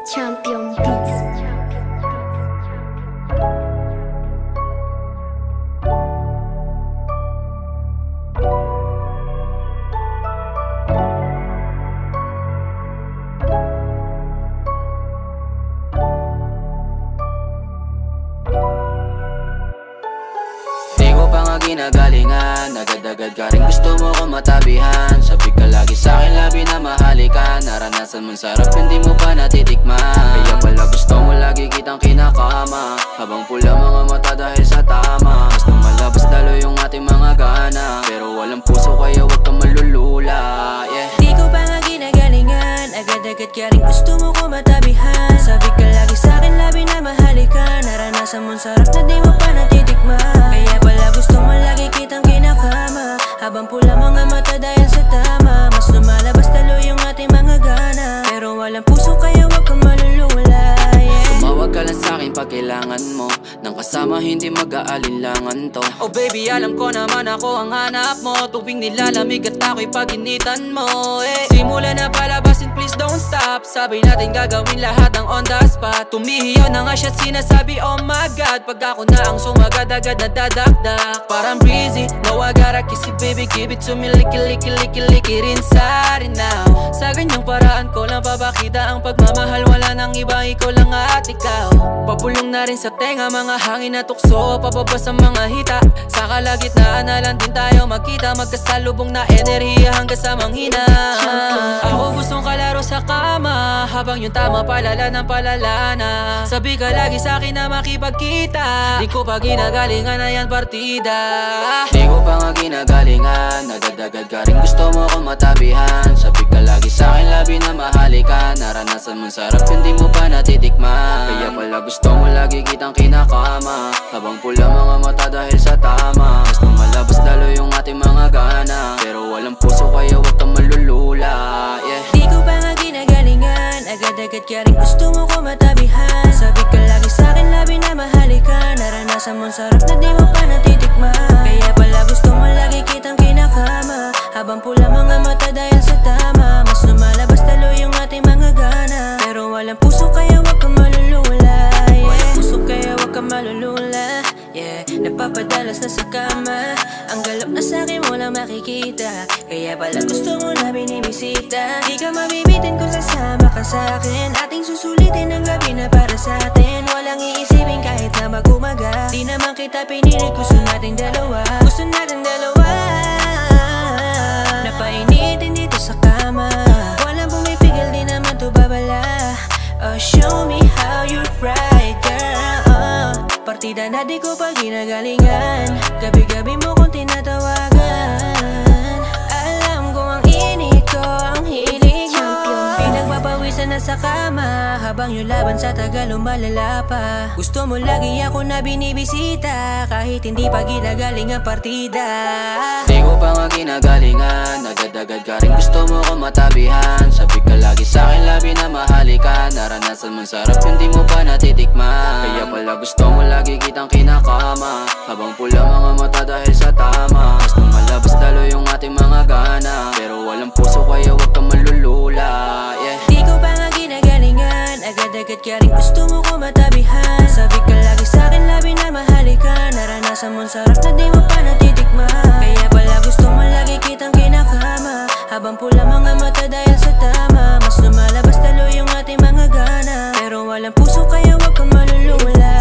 Champion Beats. Di ko pa nga ginagalingan, agad-agad ka rin gusto mo ko matabihan. Sabi ka lagi sa'kin labi na mahalikan, naranasan mong sarap hindi mo pa natitikman. Kaya pala gusto mo lagi kitang kinakama, habang pula mga mata dahil sa tama. Mas lumalabas lalo yung ating mga gana, pero walang puso kaya wag kang malulula, yeah. Di ko pa nga ginagalingan, agad-agad ka rin gusto mo ko matabihan. Sabi ka lagi sa'kin labi na mahalikan, naranasan mong sarap na di mo pa natitikman. Kaya pala gusto mo lagi kitang kinakama, habang pula mga mata dahil sa tama. Mas lumalabas talo yung ating mga gana, pero walang puso kaya wag kang malulula, yeah. Tumawag ka lang sa'kin pag kailangan mo, nang kasama hindi mag-aalinlangan to. Oh baby, alam ko naman ako ang hanap mo, tuwing nilalamig at ako'y paginitan mo, eh. Simula na palabasin, please don't stop. Sabi natin gagawin lahat ng on the spot. Tumihiyaw na nga siya sinasabi, oh my God. Pag ako na ang sumagad-agad na dadakdak, parang breezy, no I gotta kiss you baby, give it to me, licky licky licky licky rin sa rin now. Sa ganyang paraan ko lang papakita ang pagmamahal, wala nang iba, ikaw lang at ikaw. Papulong na rin sa tenga, mga hangin na tukso, pababa sa mga hita. Sa kalagitnaan na lang din tayo magkita, magkasalubong na enerhiya hanggang sa manghina. Ako gustong kalaro sa kama, habang yung tama palala ng palala na. Sabi ka lagi sa'kin na makipagkita, di ko pa ginagalingan na yan partida. Di ko pa nga ginagalingan, agad-agad ka rin gusto mo ko matabihan. Sabi ka lagi sa'kin labi na mahalikan, naranasan mong sarap hindi mo pa natitikman. Kaya pala gusto mo lagi kitang kinakama, habang pula mga mata dahil sa tama. Mas lumalabas lalo yung ating mga gana, pero walang puso kaya wag kang malulula, yeah. Di ko pa nga ginagalingan, agad-agad ka rin gusto mo ko matabihan. Sabi ka lagi sa'kin labi na mahalikan, naranasan mong sarap na di mo pa natitikman. Kaya pala gusto mo lagi kitang kinakama, habang pula mga mata dahil sa tama. Mas lumalabas talo yung ating mga gana, pero walang puso kaya wag kang malulula, yeah. Walang puso kaya wag kang malulula, yeah. Napapadalas na sa kama, ang galap na sa'kin mo lang makikita. Kaya pala gusto mo na binibisita, di ka mabibitin kung sasama ka sa'kin. Ating susulitin ang gabi na para sa'tin, walang iisipin kahit na mag-umaga. Di naman kita pinilit, gusto natin dalawa, gusto natin dalawa. Napainitin dito sa kama, walang pumipigil, di naman to babala. Oh, show me how you ride, girl. Partida na di ko pa ginagalingan, gabi-gabi mo kong tinatawagan. Alam ko ang init ko, ang hilig mo. Pinagpapawisan na sa kama, habang yung laban sa tagal lumalala pa. Gusto mo lagi ako na binibisita, kahit hindi pa ginagaling ang partida. Di ko pa nga ginagalingan, agad-agad ka rin gusto mo ko matabihan. Sabi ka lagi sa'kin labi na mahalikan, naranasan mong sarap hindi mo pa natitikman. Kaya pala gusto mo lagi kitang kinakama, habang pula mga mata dahil sa tama. Mas lumalabas lalo yung ating mga gana, pero walang puso kaya wag kang malulula, yeah. Di ko pa nga ginagalingan, agad-agad ka rin gusto mo ko matabihan. Sabi ka lagi sa'kin labi na mahalikan, naranasan mong sarap na di mo pa natitikman. Kaya pala gusto mo lagi kitang kinakama, habang pula mga mata dahil sa tama. Mas lumalabas talo yung ating mga gana, pero walang puso kaya wag kang malulula.